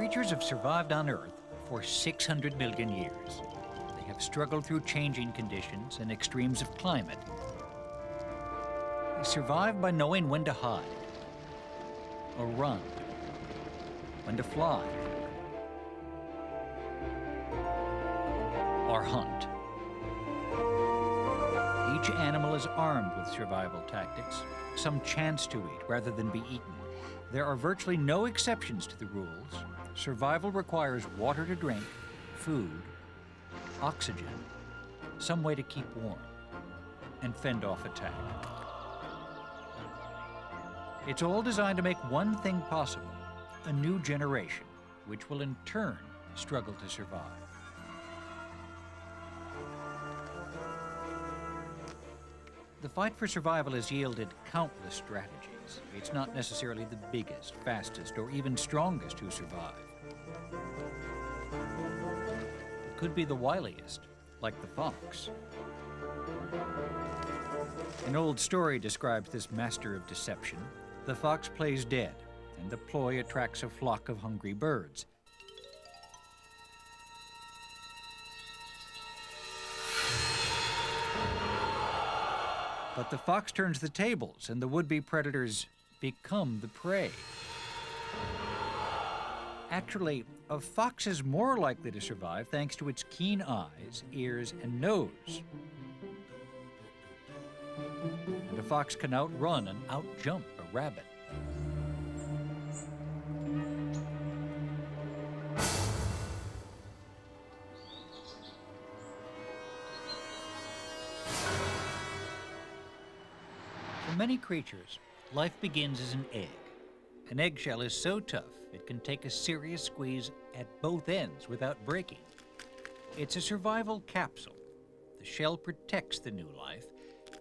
Creatures have survived on Earth for 600 million years. They have struggled through changing conditions and extremes of climate. They survive by knowing when to hide, or run, when to fly, or hunt. Each animal is armed with survival tactics, some chance to eat rather than be eaten. There are virtually no exceptions to the rules. Survival requires water to drink, food, oxygen, some way to keep warm, and fend off attack. It's all designed to make one thing possible, a new generation, which will in turn struggle to survive. The fight for survival has yielded countless strategies. It's not necessarily the biggest, fastest, or even strongest who survive. It could be the wiliest, like the fox. An old story describes this master of deception. The fox plays dead, and the ploy attracts a flock of hungry birds. But the fox turns the tables, and the would-be predators become the prey. Actually, a fox is more likely to survive thanks to its keen eyes, ears, and nose. And a fox can outrun and outjump a rabbit. For many creatures, life begins as an egg. An eggshell is so tough it can take a serious squeeze at both ends without breaking. It's a survival capsule. The shell protects the new life.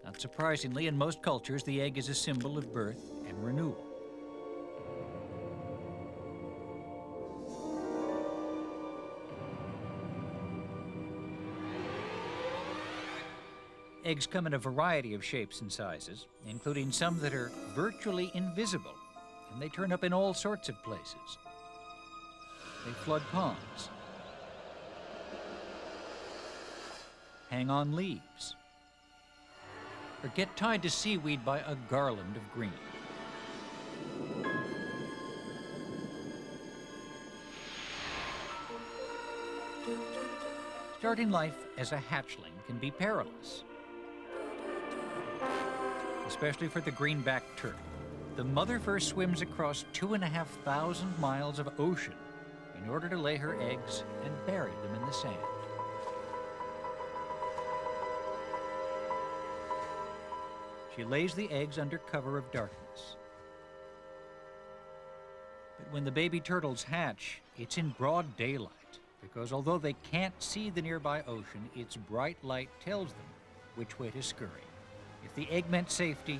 Not surprisingly, in most cultures, the egg is a symbol of birth and renewal. Eggs come in a variety of shapes and sizes, including some that are virtually invisible, and they turn up in all sorts of places. They flood ponds, hang on leaves, or get tied to seaweed by a garland of green. Starting life as a hatchling can be perilous, especially for the greenback turtle. The mother first swims across 2,500 miles of ocean in order to lay her eggs and bury them in the sand. She lays the eggs under cover of darkness. But when the baby turtles hatch, it's in broad daylight, because although they can't see the nearby ocean, its bright light tells them which way to scurry. If the egg meant safety,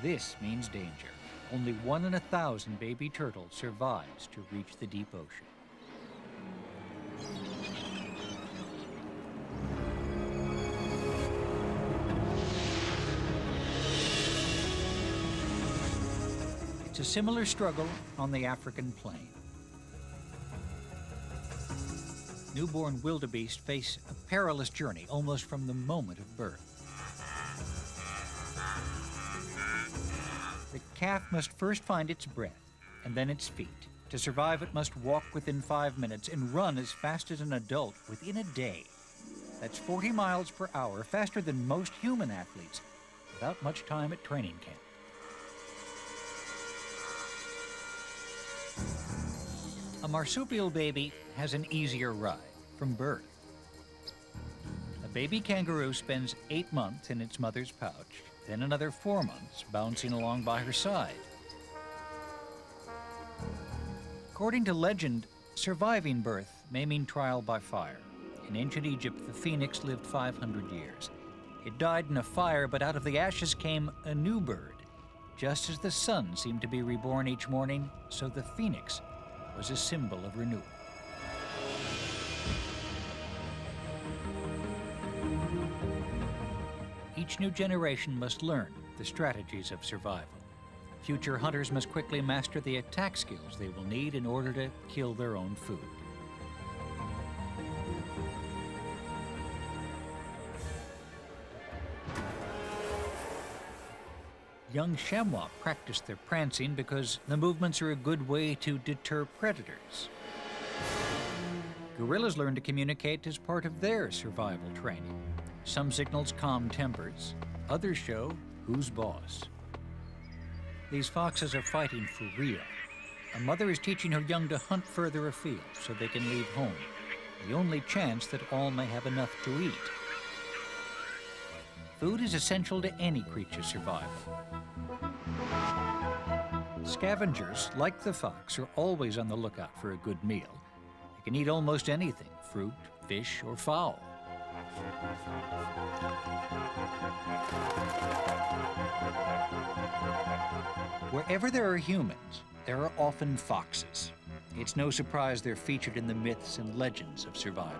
this means danger. Only 1 in 1,000 baby turtles survives to reach the deep ocean. It's a similar struggle on the African plain. Newborn wildebeest face a perilous journey almost from the moment of birth. The calf must first find its breath and then its feet. To survive, it must walk within 5 minutes and run as fast as an adult within a day. That's 40 miles per hour, faster than most human athletes, without much time at training camp. A marsupial baby has an easier ride from birth. A baby kangaroo spends 8 months in its mother's pouch, then another 4 months bouncing along by her side. According to legend, surviving birth may mean trial by fire. In ancient Egypt, the phoenix lived 500 years. It died in a fire, but out of the ashes came a new bird. Just as the sun seemed to be reborn each morning, so the phoenix was a symbol of renewal. Each new generation must learn the strategies of survival. Future hunters must quickly master the attack skills they will need in order to kill their own food. Young chamois practice their prancing because the movements are a good way to deter predators. Gorillas learn to communicate as part of their survival training. Some signals calm tempers, others show who's boss. These foxes are fighting for real. A mother is teaching her young to hunt further afield so they can leave home, the only chance that all may have enough to eat. Food is essential to any creature's survival. Scavengers, like the fox, are always on the lookout for a good meal. They can eat almost anything, fruit, fish, or fowl. Wherever there are humans, there are often foxes. It's no surprise they're featured in the myths and legends of survival.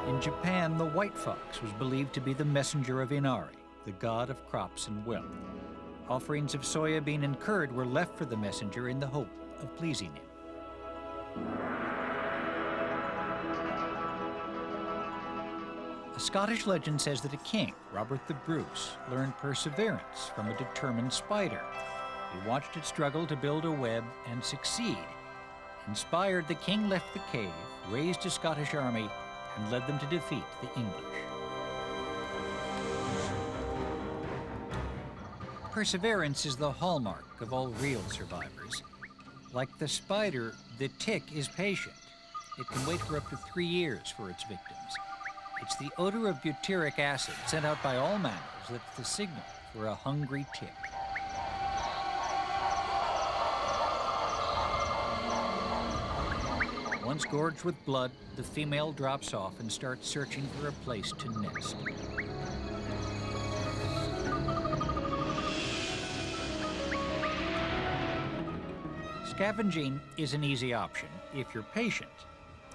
In Japan, the white fox was believed to be the messenger of Inari, the god of crops and wealth. Offerings of soybean and curd were left for the messenger in the hope of pleasing him. A Scottish legend says that a king, Robert the Bruce, learned perseverance from a determined spider. He watched it struggle to build a web and succeed. Inspired, the king left the cave, raised a Scottish army, and led them to defeat the English. Perseverance is the hallmark of all real survivors. Like the spider, the tick is patient. It can wait for up to 3 years for its victims. It's the odor of butyric acid sent out by all mammals that's the signal for a hungry tick. Once gorged with blood, the female drops off and starts searching for a place to nest. Scavenging is an easy option if you're patient.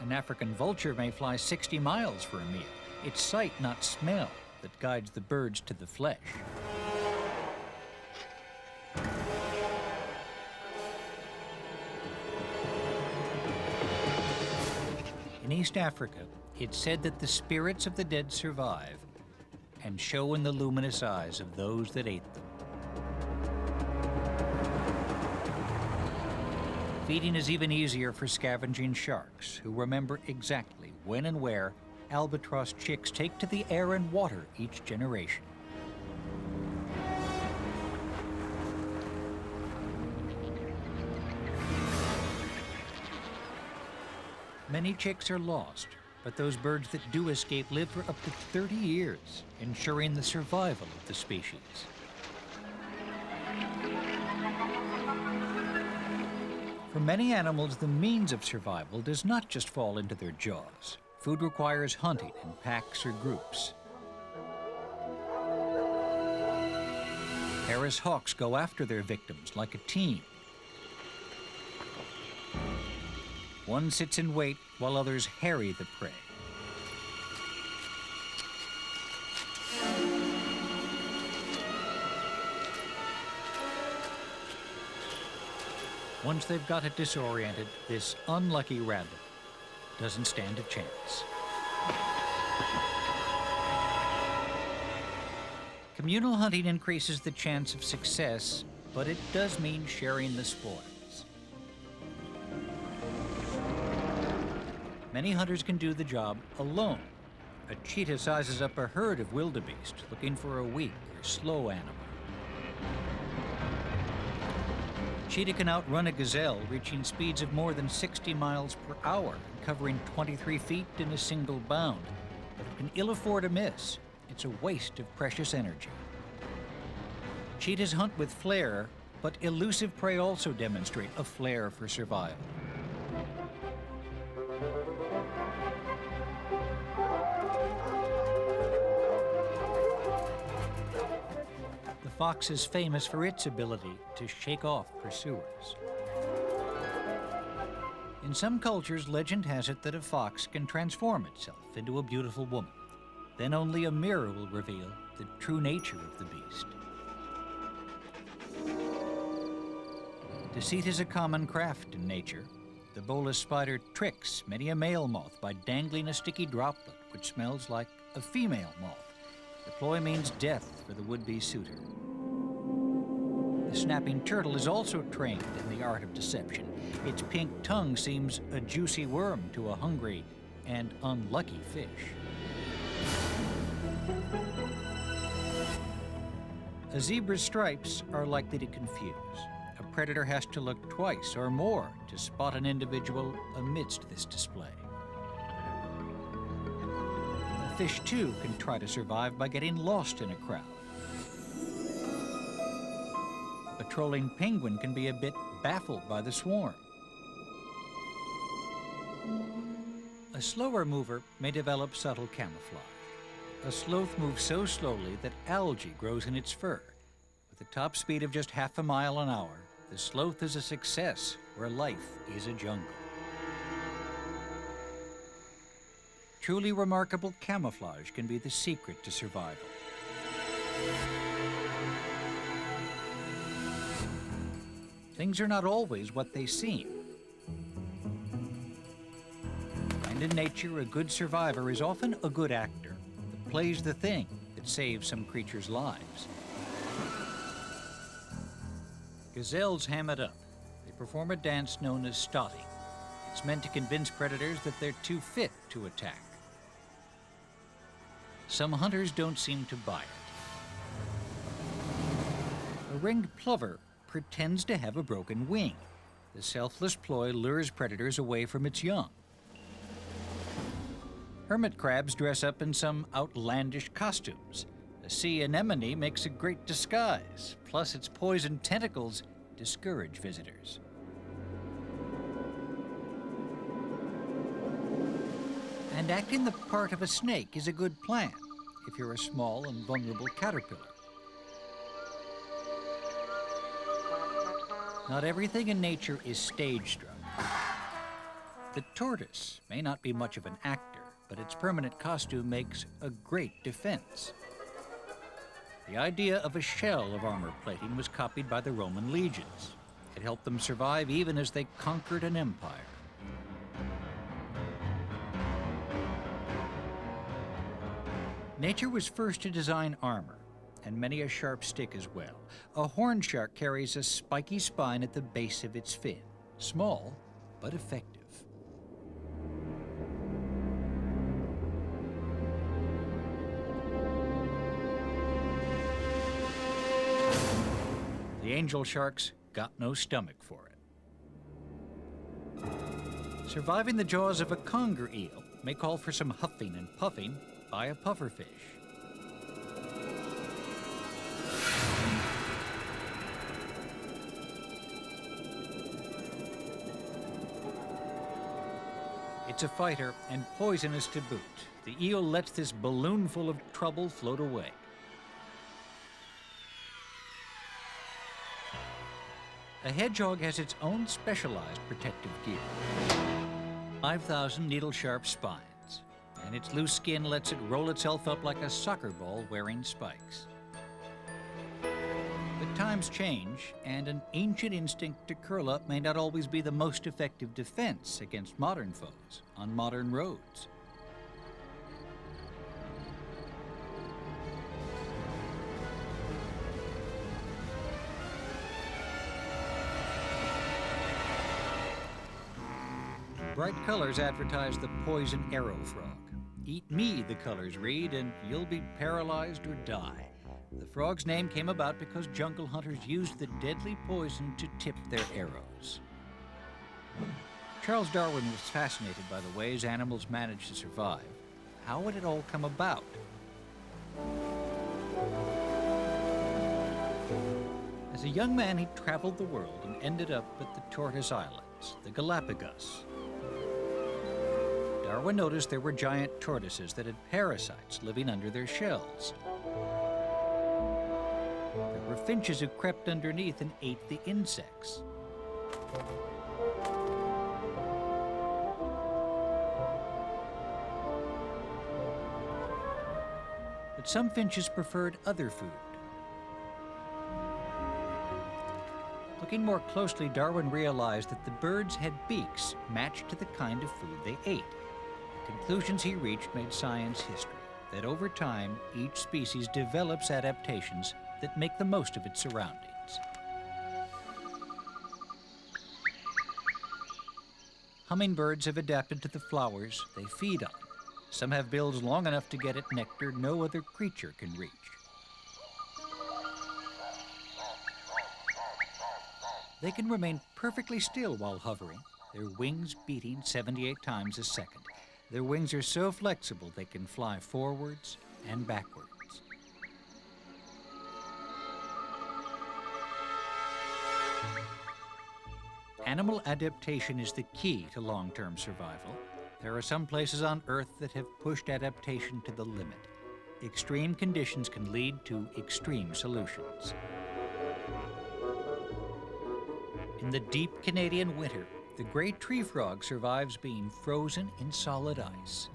An African vulture may fly 60 miles for a meal. It's sight, not smell, that guides the birds to the flesh. In East Africa, it's said that the spirits of the dead survive and show in the luminous eyes of those that ate them. Feeding is even easier for scavenging sharks, who remember exactly when and where albatross chicks take to the air and water each generation. Many chicks are lost, but those birds that do escape live for up to 30 years, ensuring the survival of the species. For many animals, the means of survival does not just fall into their jaws. Food requires hunting in packs or groups. Harris hawks go after their victims like a team. One sits in wait while others harry the prey. Once they've got it disoriented, this unlucky rattler doesn't stand a chance. Communal hunting increases the chance of success, but it does mean sharing the spoils. Many hunters can do the job alone. A cheetah sizes up a herd of wildebeest looking for a weak or slow animal. Cheetah can outrun a gazelle, reaching speeds of more than 60 miles per hour, covering 23 feet in a single bound. But it can ill afford a miss. It's a waste of precious energy. Cheetahs hunt with flair, but elusive prey also demonstrate a flair for survival. The fox is famous for its ability to shake off pursuers. In some cultures, legend has it that a fox can transform itself into a beautiful woman. Then only a mirror will reveal the true nature of the beast. Deceit is a common craft in nature. The bolus spider tricks many a male moth by dangling a sticky droplet which smells like a female moth. The ploy means death for the would-be suitor. The snapping turtle is also trained in the art of deception. Its pink tongue seems a juicy worm to a hungry and unlucky fish. A zebra's stripes are likely to confuse. A predator has to look twice or more to spot an individual amidst this display. A fish, too, can try to survive by getting lost in a crowd. A trolling penguin can be a bit baffled by the swarm. A slower mover may develop subtle camouflage. A sloth moves so slowly that algae grows in its fur. With a top speed of just half a mile an hour, the sloth is a success where life is a jungle. Truly remarkable camouflage can be the secret to survival. Things are not always what they seem. And in nature, a good survivor is often a good actor that plays the thing that saves some creatures' lives. Gazelles ham it up. They perform a dance known as stotting. It's meant to convince predators that they're too fit to attack. Some hunters don't seem to buy it. A ringed plover pretends to have a broken wing. The selfless ploy lures predators away from its young. Hermit crabs dress up in some outlandish costumes. A sea anemone makes a great disguise, plus its poisoned tentacles discourage visitors. And acting the part of a snake is a good plan if you're a small and vulnerable caterpillar. Not everything in nature is stage-struck. The tortoise may not be much of an actor, but its permanent costume makes a great defense. The idea of a shell of armor plating was copied by the Roman legions. It helped them survive even as they conquered an empire. Nature was first to design armor, and many a sharp stick as well. A horn shark carries a spiky spine at the base of its fin. Small, but effective. The angel shark's got no stomach for it. Surviving the jaws of a conger eel may call for some huffing and puffing by a pufferfish. It's a fighter and poisonous to boot. The eel lets this balloon full of trouble float away. A hedgehog has its own specialized protective gear. 5,000 needle-sharp spines, and its loose skin lets it roll itself up like a soccer ball wearing spikes. But times change, and an ancient instinct to curl up may not always be the most effective defense against modern foes on modern roads. Bright colors advertise the poison arrow frog. Eat me, the colors read, and you'll be paralyzed or die. The frog's name came about because jungle hunters used the deadly poison to tip their arrows. Charles Darwin was fascinated by the ways animals managed to survive. How would it all come about? As a young man, he traveled the world and ended up at the Tortoise Islands, the Galapagos. Darwin noticed there were giant tortoises that had parasites living under their shells. There were finches who crept underneath and ate the insects. But some finches preferred other food. Looking more closely, Darwin realized that the birds had beaks matched to the kind of food they ate. The conclusions he reached made science history, that over time, each species develops adaptations that make the most of its surroundings. Hummingbirds have adapted to the flowers they feed on. Some have bills long enough to get at nectar no other creature can reach. They can remain perfectly still while hovering, their wings beating 78 times a second. Their wings are so flexible they can fly forwards and backwards. Animal adaptation is the key to long-term survival. There are some places on Earth that have pushed adaptation to the limit. Extreme conditions can lead to extreme solutions. In the deep Canadian winter, the gray tree frog survives being frozen in solid ice.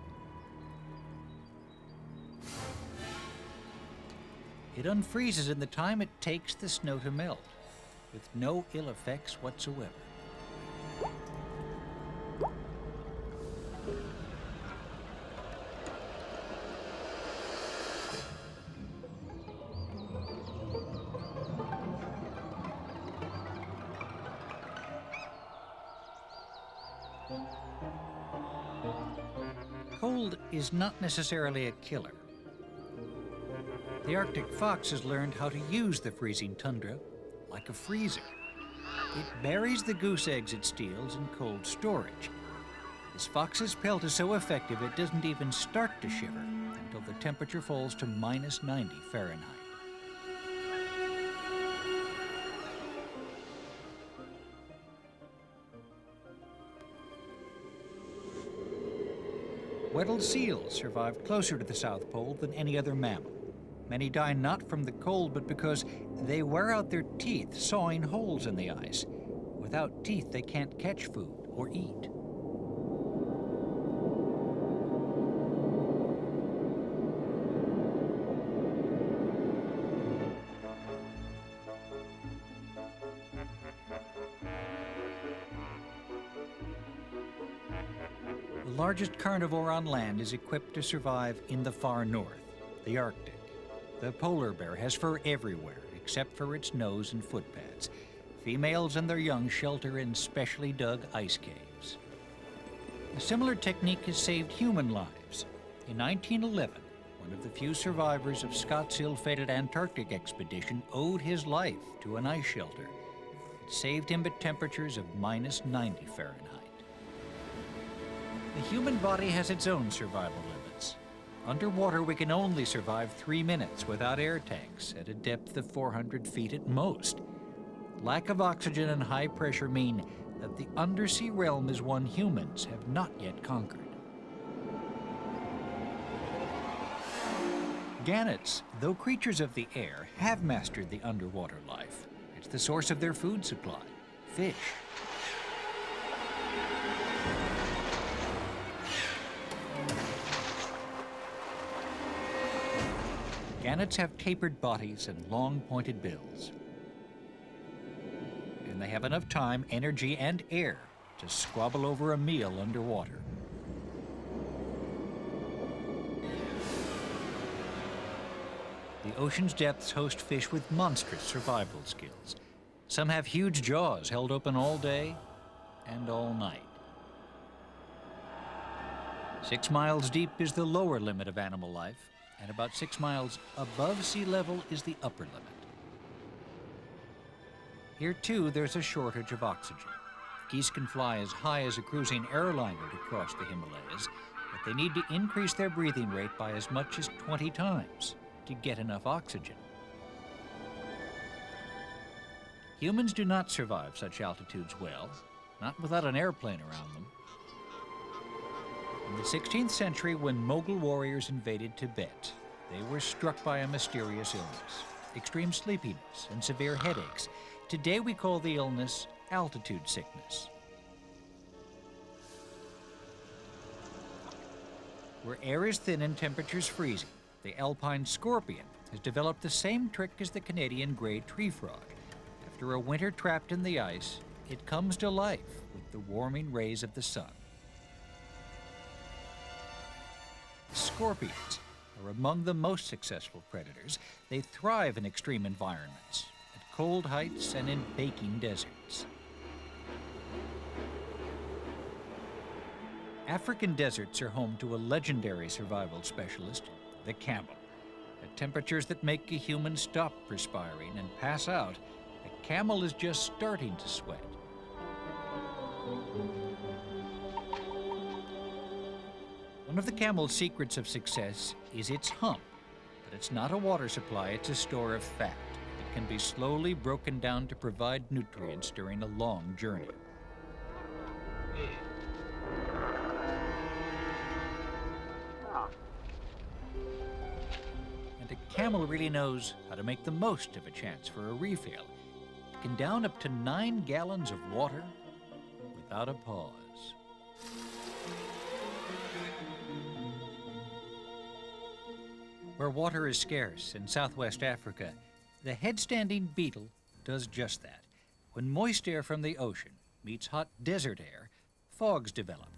It unfreezes in the time it takes the snow to melt, with no ill effects whatsoever. Cold is not necessarily a killer. The Arctic fox has learned how to use the freezing tundra like a freezer. It buries the goose eggs it steals in cold storage. This fox's pelt is so effective it doesn't even start to shiver until the temperature falls to minus 90 Fahrenheit. Weddell seals survive closer to the South Pole than any other mammal. Many die not from the cold, but because they wear out their teeth sawing holes in the ice. Without teeth, they can't catch food or eat. The largest carnivore on land is equipped to survive in the far north, the Arctic. The polar bear has fur everywhere except for its nose and foot pads. Females and their young shelter in specially dug ice caves. A similar technique has saved human lives. In 1911, one of the few survivors of Scott's ill-fated Antarctic expedition owed his life to an ice shelter. It saved him at temperatures of minus 90 Fahrenheit. The human body has its own survival limits. Underwater, we can only survive 3 minutes without air tanks at a depth of 400 feet at most. Lack of oxygen and high pressure mean that the undersea realm is one humans have not yet conquered. Gannets, though creatures of the air, have mastered the underwater life. It's the source of their food supply, fish. Gannets have tapered bodies and long pointed bills. And they have enough time, energy, and air to squabble over a meal underwater. The ocean's depths host fish with monstrous survival skills. Some have huge jaws held open all day and all night. 6 miles deep is the lower limit of animal life, and about 6 miles above sea level is the upper limit. Here, too, there's a shortage of oxygen. Geese can fly as high as a cruising airliner to cross the Himalayas, but they need to increase their breathing rate by as much as 20 times to get enough oxygen. Humans do not survive such altitudes well, not without an airplane around them. In the 16th century, when Mughal warriors invaded Tibet, they were struck by a mysterious illness, extreme sleepiness and severe headaches. Today we call the illness altitude sickness. Where air is thin and temperatures freezing, the alpine scorpion has developed the same trick as the Canadian gray tree frog. After a winter trapped in the ice, it comes to life with the warming rays of the sun. Scorpions are among the most successful predators. They thrive in extreme environments, at cold heights and in baking deserts. African deserts are home to a legendary survival specialist, the camel. At temperatures that make a human stop perspiring and pass out, a camel is just starting to sweat. One of the camel's secrets of success is its hump, but it's not a water supply, it's a store of fat that can be slowly broken down to provide nutrients during a long journey. And a camel really knows how to make the most of a chance for a refill. It can down up to 9 gallons of water without a pause. Where water is scarce in Southwest Africa, the head-standing beetle does just that. When moist air from the ocean meets hot desert air, fogs develop.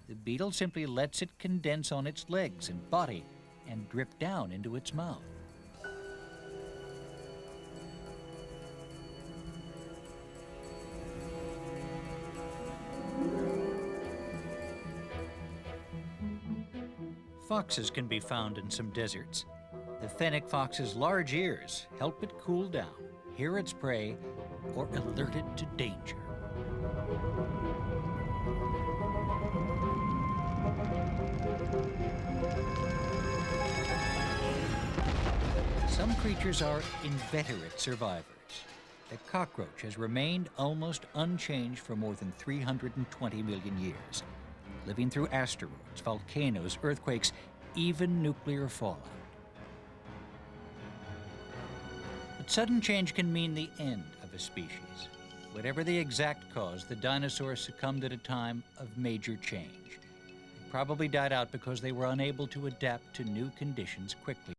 The beetle simply lets it condense on its legs and body and drip down into its mouth. Foxes can be found in some deserts. The fennec fox's large ears help it cool down, hear its prey, or alert it to danger. Some creatures are inveterate survivors. The cockroach has remained almost unchanged for more than 320 million years, living through asteroids, volcanoes, earthquakes, even nuclear fallout. But sudden change can mean the end of a species. Whatever the exact cause, the dinosaurs succumbed at a time of major change. They probably died out because they were unable to adapt to new conditions quickly.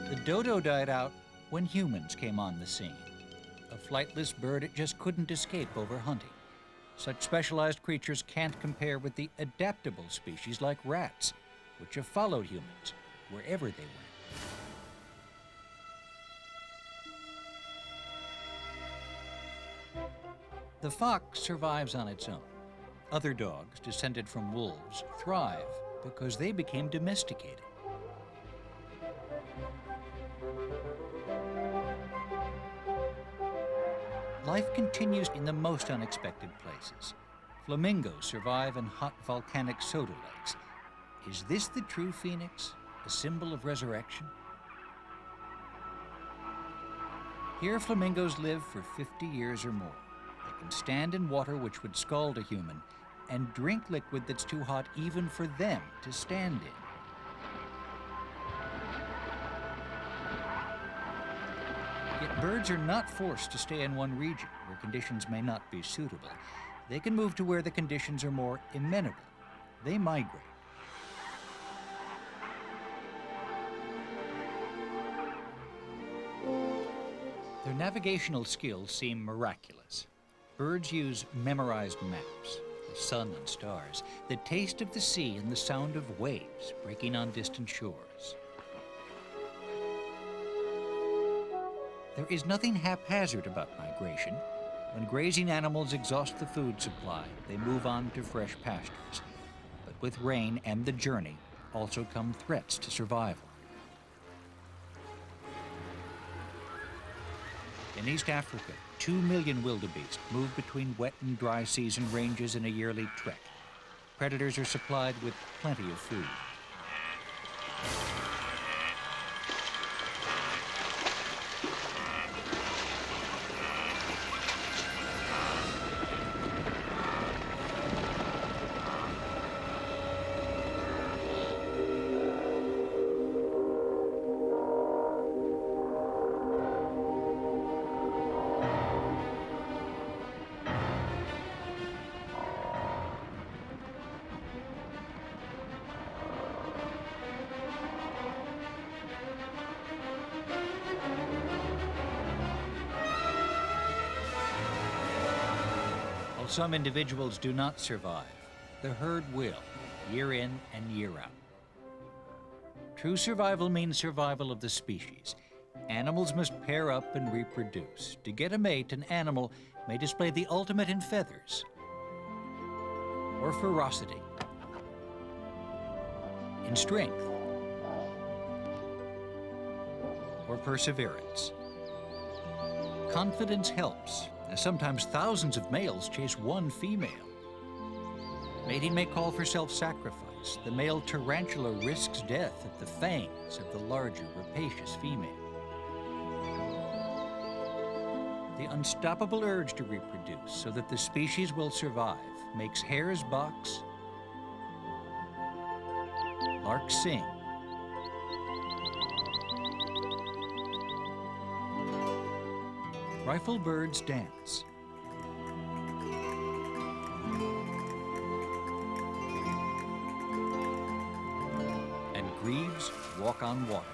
The dodo died out when humans came on the scene. A flightless bird it just couldn't escape overhunting. Such specialized creatures can't compare with the adaptable species like rats, which have followed humans wherever they went. The fox survives on its own. Other dogs, descended from wolves, thrive because they became domesticated. Life continues in the most unexpected places. Flamingos survive in hot volcanic soda lakes. Is this the true phoenix, a symbol of resurrection? Here, flamingos live for 50 years or more. They can stand in water which would scald a human and drink liquid that's too hot even for them to stand in. Yet birds are not forced to stay in one region where conditions may not be suitable. They can move to where the conditions are more amenable. They migrate. Their navigational skills seem miraculous. Birds use memorized maps, the sun and stars, the taste of the sea and the sound of waves breaking on distant shores. There is nothing haphazard about migration. When grazing animals exhaust the food supply, they move on to fresh pastures. But with rain and the journey also come threats to survival. In East Africa, 2 million wildebeest move between wet and dry season ranges in a yearly trek. Predators are supplied with plenty of food. some individuals do not survive, the herd will, year in and year out. True survival means survival of the species. Animals must pair up and reproduce. To get a mate, an animal may display the ultimate in feathers or ferocity, in strength or perseverance. Confidence helps, as sometimes thousands of males chase one female. Mating may call for self-sacrifice. The male tarantula risks death at the fangs of the larger, rapacious female. The unstoppable urge to reproduce so that the species will survive makes hares box, larks sing, rifle birds dance, and grebes walk on water.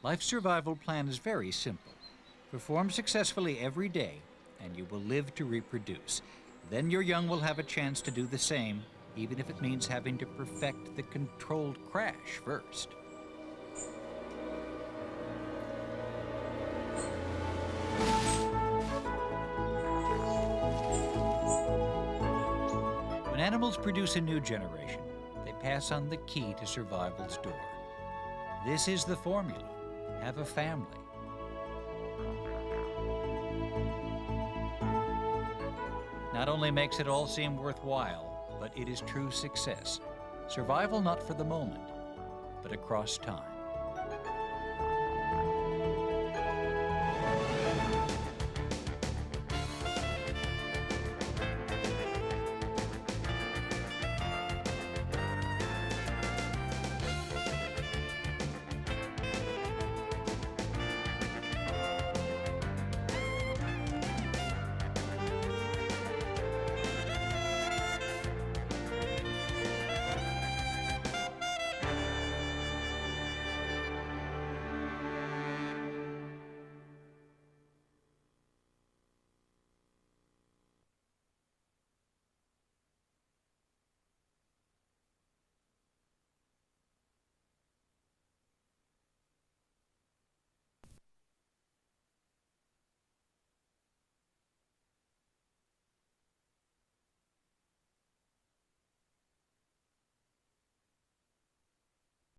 Life's survival plan is very simple. Perform successfully every day, and you will live to reproduce. Then your young will have a chance to do the same, even if it means having to perfect the controlled crash first. When animals produce a new generation, they pass on the key to survival's door. This is the formula. Have a family. Not only makes it all seem worthwhile, but it is true success. Survival not for the moment, but across time.